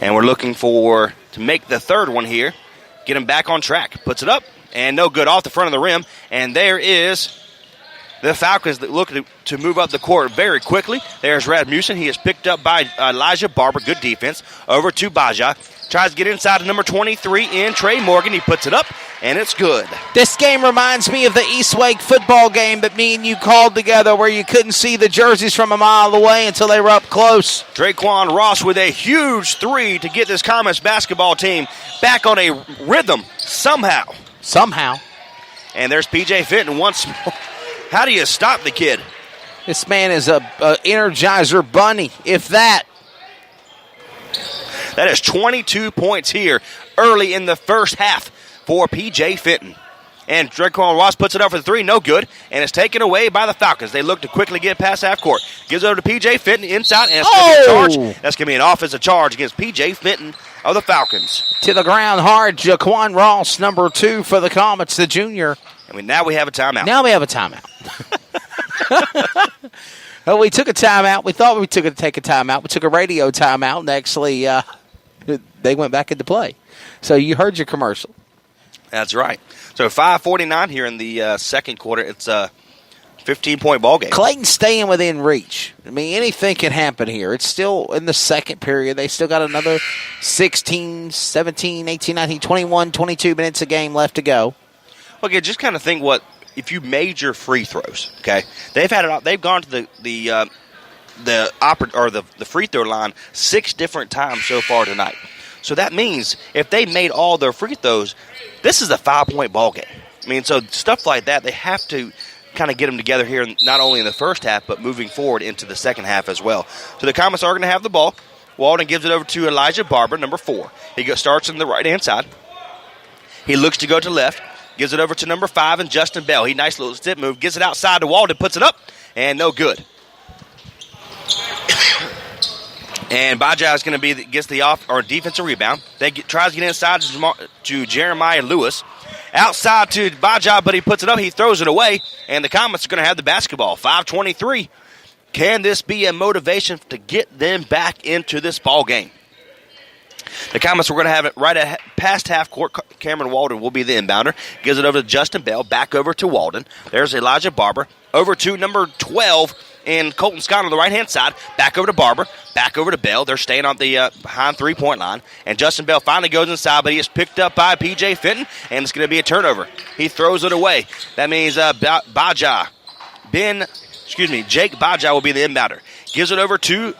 And we're looking to make the third one here. Get him back on track. Puts it up, and no good off the front of the rim. And there is the Falcons that look to move up the court very quickly. There's Rasmussen. He is picked up by Elijah Barber. Good defense. Over to Baja. Tries to get inside to number 23 in Trey Morgan. He puts it up, and it's good. This game reminds me of the East Wake football game that me and you called together where you couldn't see the jerseys from a mile away until they were up close. Draquan Ross with a huge three to get this Comets basketball team back on a rhythm somehow. And there's P.J. Fenton once more. How do you stop the kid? This man is a Energizer bunny, if that. That is 22 points here early in the first half for P.J. Fenton. And Draquan Ross puts it up for the three, no good, and it's taken away by the Falcons. They look to quickly get past half court. Gives it over to P.J. Fenton inside, and it's going to be a charge. That's going to be an offensive charge against P.J. Fenton of the Falcons. To the ground hard, Jaquan Ross, number 2 for the Comets, the junior. Now we have a timeout. Well, we took a timeout. We thought we took a timeout. We took a radio timeout, and actually they went back into play. So you heard your commercial. That's right. So 5:49 here in the second quarter. It's a 15-point ball game. Clayton's staying within reach. I mean, anything can happen here. It's still in the second period. They still got another 16, 17, 18, 19, 21, 22 minutes of game left to go. Okay, just kind of think if you made your free throws. Okay, they've gone to the free throw line 6 different times so far tonight. So that means if they made all their free throws, this is a 5-point ball game. I mean, so stuff like that, they have to kind of get them together here, not only in the first half, but moving forward into the second half as well. So the Comets are going to have the ball. Walden gives it over to Elijah Barber, number 4. He starts on the right-hand side. He looks to go to left. Gives it over to number 5 and Justin Bell. He nice little step move. Gets it outside to Walden. Puts it up. And no good. And Baja is going to gets the defensive rebound. Tries to get inside to Jeremiah Lewis. Outside to Baja, but he puts it up. He throws it away. And the Comets are going to have the basketball. 5:23. Can this be a motivation to get them back into this ball game? The Comets were going to have it right at past half court. Cameron Walden will be the inbounder. Gives it over to Justin Bell. Back over to Walden. There's Elijah Barber. Over to number 12 and Colton Scott on the right-hand side. Back over to Barber. Back over to Bell. They're staying on the behind three-point line. And Justin Bell finally goes inside, but he is picked up by P.J. Fenton, and it's going to be a turnover. He throws it away. That means Jake Baja will be the inbounder. Gives it over to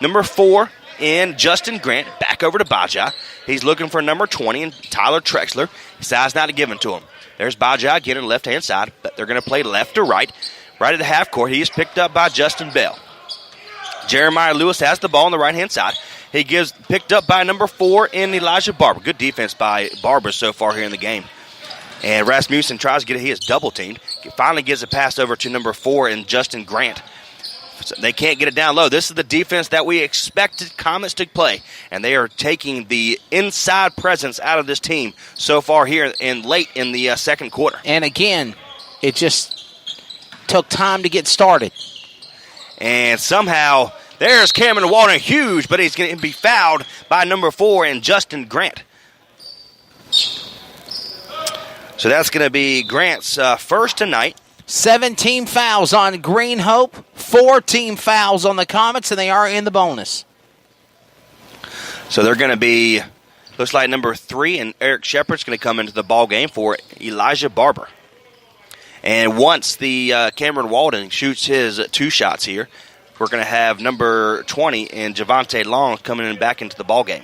number 4 and Justin Grant. Back over to Baja. He's looking for number 20 and Tyler Trexler. He decides not to give it to him. There's Baja again on the left-hand side, but they're going to play left to right. Right at the half court, he is picked up by Justin Bell. Jeremiah Lewis has the ball on the right-hand side. He picked up by number 4 in Elijah Barber. Good defense by Barber so far here in the game. And Rasmussen tries to get it. He is double-teamed. He finally gives a pass over to number 4 and Justin Grant. So they can't get it down low. This is the defense that we expected Comets to play, and they are taking the inside presence out of this team so far here late in the second quarter. And again, it just took time to get started. And somehow, there's Cameron Walden, huge, but he's going to be fouled by number 4 and Justin Grant. So that's going to be Grant's first tonight. 17 fouls on Green Hope, 14 fouls on the Comets, and they are in the bonus. So they're going to be, looks like number 3, and Eric Shepard's going to come into the ball game for Elijah Barber. And once the Cameron Walden shoots his 2 shots here, we're going to have number 20 and Javante Long coming back into the ball game.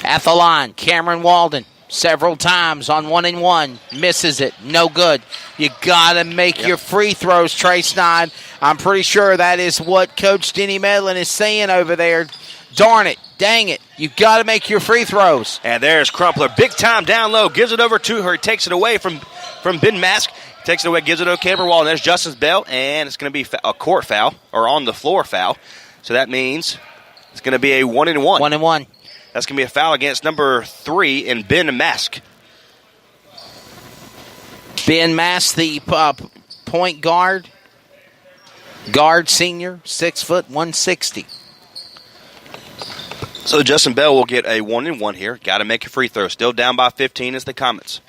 At the line, Cameron Walden. Several times on 1-and-1. Misses it. No good. You got to make your free throws, Trey Sneid. I'm pretty sure that is what Coach Denny Medlin is saying over there. Darn it. Dang it. You got to make your free throws. And there's Crumpler. Big time down low. Gives it over to her. He takes it away from Ben Mask. Takes it away. Gives it to Cameron Wall. And there's Justin's belt. And it's going to be a court foul. Or on the floor foul. So that means it's going to be a 1-and-1. 1-and-1. That's going to be a foul against number 3 and Ben Mask. Ben Mask, the point guard senior, 6 foot 160. So Justin Bell will get a 1-and-1 here. Got to make a free throw. Still down by 15 is the Comets.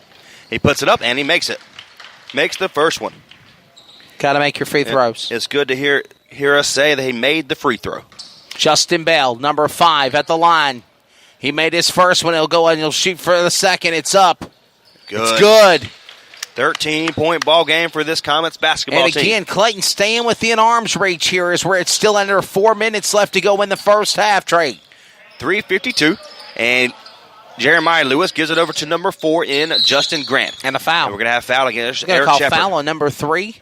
He puts it up, and he makes it. Makes the first one. Got to make your free throws. It's good to hear us say that he made the free throw. Justin Bell, number 5 at the line. He made his first one. He'll go and he'll shoot for the second. It's up. Good. It's good. 13-point ball game for this Comets basketball team. And again, Clayton staying within arm's reach here is where it's still under 4 minutes left to go in the first half, Trey. 3:52, and Jeremiah Lewis gives it over to number 4 in Justin Grant. And a foul. And we're going to have foul against We're going Eric to call Shepard. foul on number 3.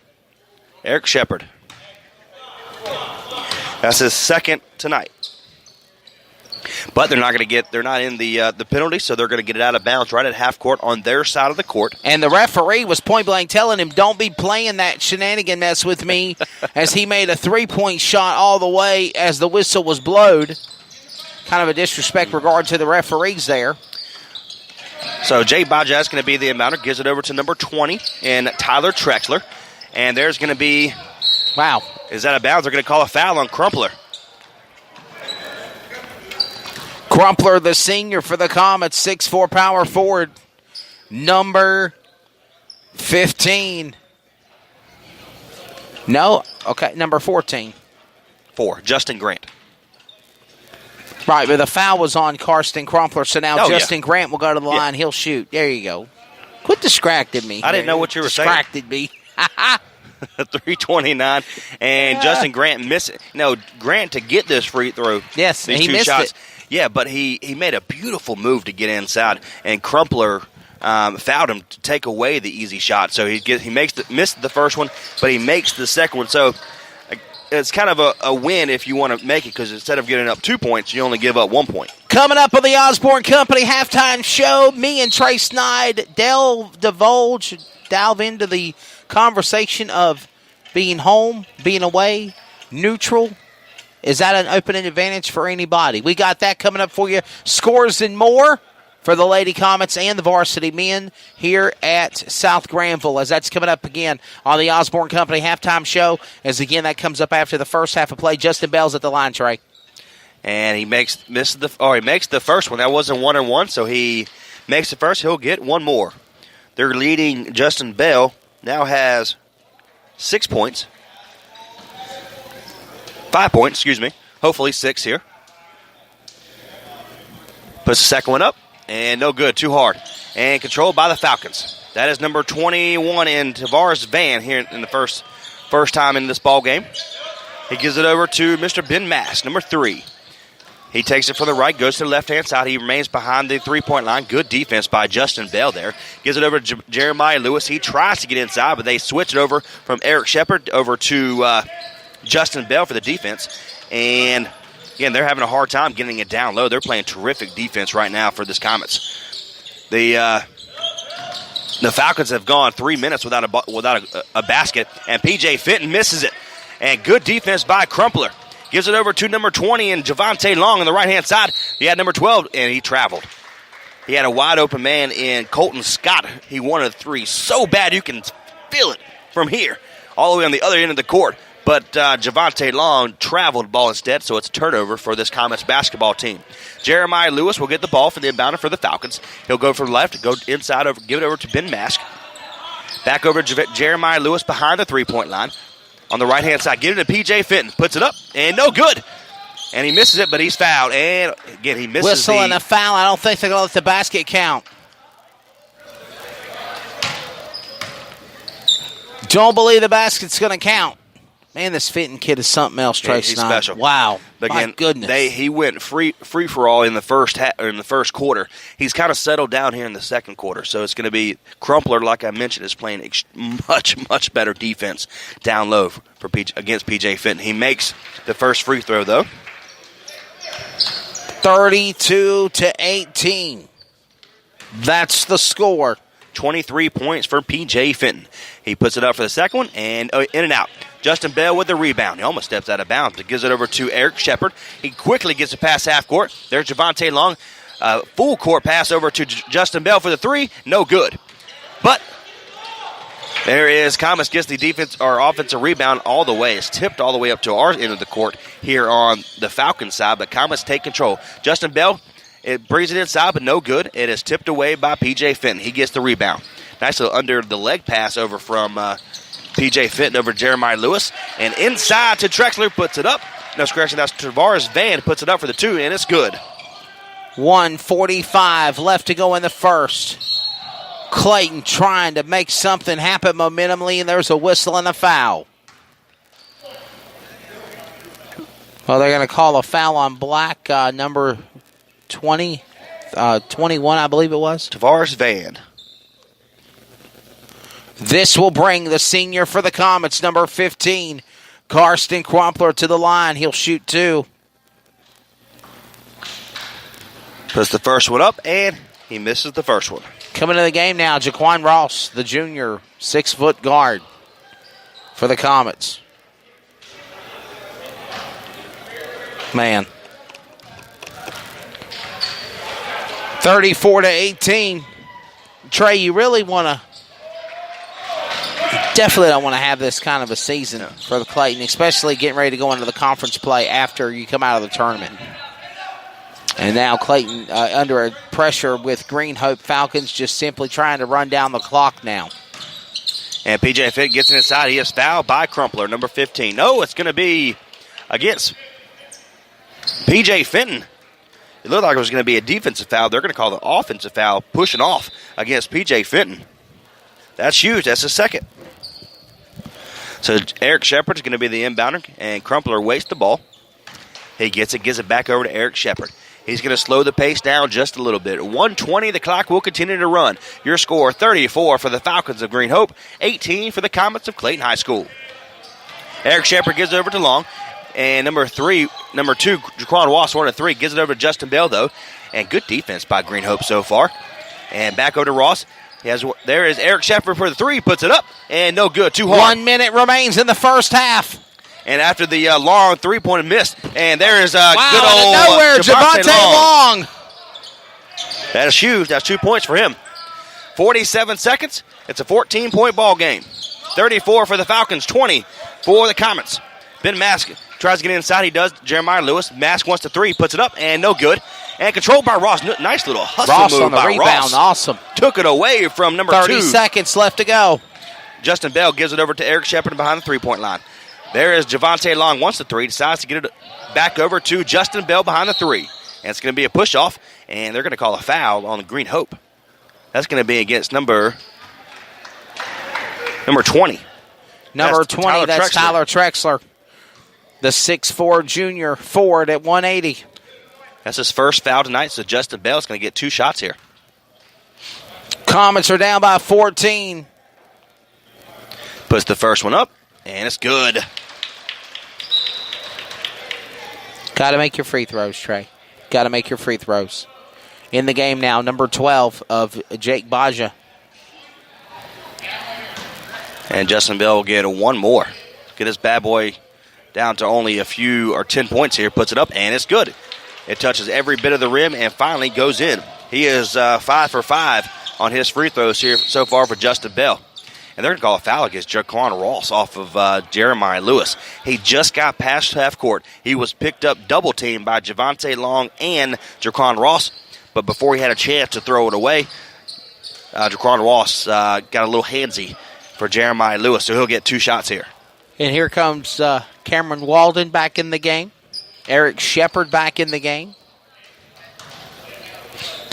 Eric Shepard. That's his second tonight. But they're not in the penalty, so they're going to get it out of bounds right at half court on their side of the court. And the referee was point blank telling him, don't be playing that shenanigan mess with me, as he made a 3-point shot all the way as the whistle was blowed. Kind of a disrespect regard to the referees there. So Jay Baja is going to be the inbounder, gives it over to number 20 and Tyler Trexler. And there's going to be, wow, is that a bounds? They're going to call a foul on Crumpler. Crumpler, the senior for the Comets, 6'4" power forward, number 15. No, okay, number 14. 4, Justin Grant. Right, but the foul was on Karsten Crumpler, so now Justin Grant will go to the line. He'll shoot. There you go. Quit distracting me. I didn't know what you were saying. Distracted me. 3:29, and Justin Grant missed it. No, Grant to get this free throw. Yes, these he two missed shots. it. Yeah, but he made a beautiful move to get inside, and Crumpler fouled him to take away the easy shot. So missed the first one, but he makes the second one. So it's kind of a win if you want to make it, because instead of getting up 2 points, you only give up 1 point. Coming up on the Osborne Company halftime show, me and Trey Snide delve into the conversation of being home, being away, neutral. Is that an opening advantage for anybody? We got that coming up for you. Scores and more for the Lady Comets and the varsity men here at South Granville, as that's coming up again on the Osborne Company halftime show. As again, that comes up after the first half of play. Justin Bell's at the line, Trey. And he makes the first one. That wasn't 1-and-1, so he makes the first. He'll get one more. They're leading. Justin Bell now has 6 points. 5 points, excuse me. Hopefully 6 here. Puts the second one up, and no good. Too hard. And controlled by the Falcons. That is number 21 in Tavares Van here in the first time in this ball game. He gives it over to Mr. Ben Mass, number 3. He takes it from the right, goes to the left-hand side. He remains behind the three-point line. Good defense by Justin Bell there. Gives it over to Jeremiah Lewis. He tries to get inside, but they switch it over from Eric Shepard over to Justin Bell for the defense. And, again, they're having a hard time getting it down low. They're playing terrific defense right now for this Comets. The Falcons have gone 3 minutes without a basket, and P.J. Fenton misses it. And good defense by Crumpler. Gives it over to number 20 and Javante Long on the right-hand side. He had number 12, and he traveled. He had a wide-open man in Colton Scott. He wanted a 3 so bad you can feel it from here all the way on the other end of the court. But Javante Long traveled the ball instead, so it's a turnover for this Comets basketball team. Jeremiah Lewis will get the ball for the inbounder for the Falcons. He'll go from the left, go inside, give it over to Ben Mask. Back over to Jeremiah Lewis behind the three-point line. On the right-hand side, get it to P.J. Fenton. Puts it up, and no good. And he misses it, but he's fouled. And, again, he misses Whistle and a foul. I don't think they're going to let the basket count. Don't believe the basket's going to count. Man, this Fenton kid is something else, Trey. He's special. Wow. But again, my goodness. He went free for all in the first quarter. He's kind of settled down here in the second quarter. So it's going to be Crumpler, like I mentioned, is playing much better defense down low against P.J. Fenton. He makes the first free throw, though. 32-18. That's the score. 23 points for P.J. Fenton. He puts it up for the second one, and in and out. Justin Bell with the rebound. He almost steps out of bounds. He gives it over to Eric Shepard. He quickly gets it past half court. There's Javante Long. Full court pass over to Justin Bell for the 3. No good. But There is Comets gets the defense or offensive rebound all the way. It's tipped all the way up to our end of the court here on the Falcons side, but Comets take control. Justin Bell, it brings it inside, but no good. It is tipped away by P.J. Fenton. He gets the rebound. Nice little under the leg pass over from P.J. Fenton over Jeremiah Lewis. And inside to Trexler, puts it up. No, scratching, that's Tavares Van, puts it up for the 2, and it's good. 1:45 left to go in the first. Clayton trying to make something happen momentumly, and there's a whistle and a foul. Well, they're going to call a foul on Black, number 21, I believe it was. Tavares Van. This will bring the senior for the Comets, number 15, Karsten Crumpler, to the line. He'll shoot 2. Puts the first one up, and he misses the first one. Coming to the game now, Jaquan Ross, the junior 6-foot guard for the Comets. Man. 34-18. Trey, you really want to... Definitely don't want to have this kind of a season for the Clayton, especially getting ready to go into the conference play after you come out of the tournament. And now Clayton under pressure with Green Hope Falcons just simply trying to run down the clock now. And P.J. Fenton gets inside. He is fouled by Crumpler, number 15. No, it's going to be against P.J. Fenton. It looked like it was going to be a defensive foul. They're going to call the offensive foul, pushing off against P.J. Fenton. That's huge. That's the second. So Eric Shepard's going to be the inbounder, and Crumpler wastes the ball. He gets it back over to Eric Shepard. He's going to slow the pace down just a little bit. 1:20, the clock will continue to run. Your score, 34 for the Falcons of Green Hope, 18 for the Comets of Clayton High School. Eric Shepard gives it over to Long. And number 2, Jaquan Ross, 1 of 3, gives it over to Justin Bell, though. And good defense by Green Hope so far. And back over to Ross. There is Eric Shepard for the 3, puts it up, and no good, too hard. 1 minute remains in the first half. And after the long three-point miss, and there is good old out of nowhere, Javante Long. That is huge. That's 2 points for him. 47 seconds. It's a 14-point ball game. 34 for the Falcons, 20 for the Comets. Ben Mask tries to get inside. He does. Jeremiah Lewis. Mask wants the 3, puts it up, and no good. And controlled by Ross. Nice little hustle move by Ross. Rebound. Awesome. Took it away from number 2. 30 seconds left to go. Justin Bell gives it over to Eric Shepard behind the three-point line. There is Javante Long, wants the 3, decides to get it back over to Justin Bell behind the 3. And it's going to be a push-off, and they're going to call a foul on the Green Hope. That's going to be against number 20. Number 20, that's Tyler Trexler. The 6'4 junior forward at 180. That's his first foul tonight, so Justin Bell is going to get 2 shots here. Comets are down by 14. Puts the first one up, and it's good. Got to make your free throws, Trey. Got to make your free throws. In the game now, number 12 of Jake Baja. And Justin Bell will get 1 more. Get this bad boy down to only a few or 10 points here. Puts it up, and it's good. It touches every bit of the rim and finally goes in. He is 5 for 5 on his free throws here so far for Justin Bell. And they're going to call a foul against Jaquan Ross off of Jeremiah Lewis. He just got past half court. He was picked up double-teamed by Javante Long and Jaquan Ross. But before he had a chance to throw it away, Jaquan Ross got a little handsy for Jeremiah Lewis, so he'll get 2 shots here. And here comes Cameron Walden back in the game. Eric Shepard back in the game.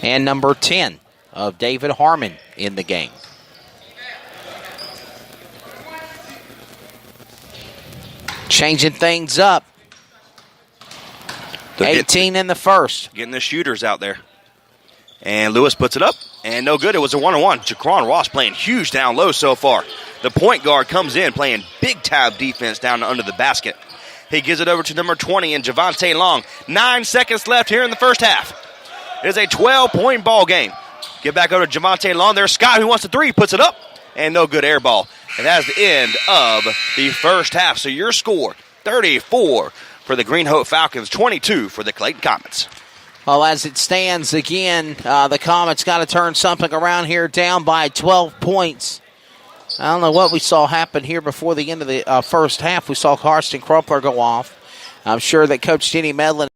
And number 10 of David Harmon in the game. Changing things up. 18 in the first. Getting the shooters out there. And Lewis puts it up, and no good. It was a 1-on-1. Jaquan Ross playing huge down low so far. The point guard comes in playing big-time defense down under the basket. He gives it over to number 20 and Javante Long. 9 seconds left here in the first half. It is a 12-point ball game. Get back over to Javante Long. There's Scott who wants the 3, puts it up, and no good air ball. And that is the end of the first half. So your score, 34 for the Green Hope Falcons, 22 for the Clayton Comets. Well, as it stands, again, the Comets got to turn something around here, down by 12 points. I don't know what we saw happen here before the end of the first half. We saw Karsten Kruppler go off. I'm sure that Coach Denny Medlin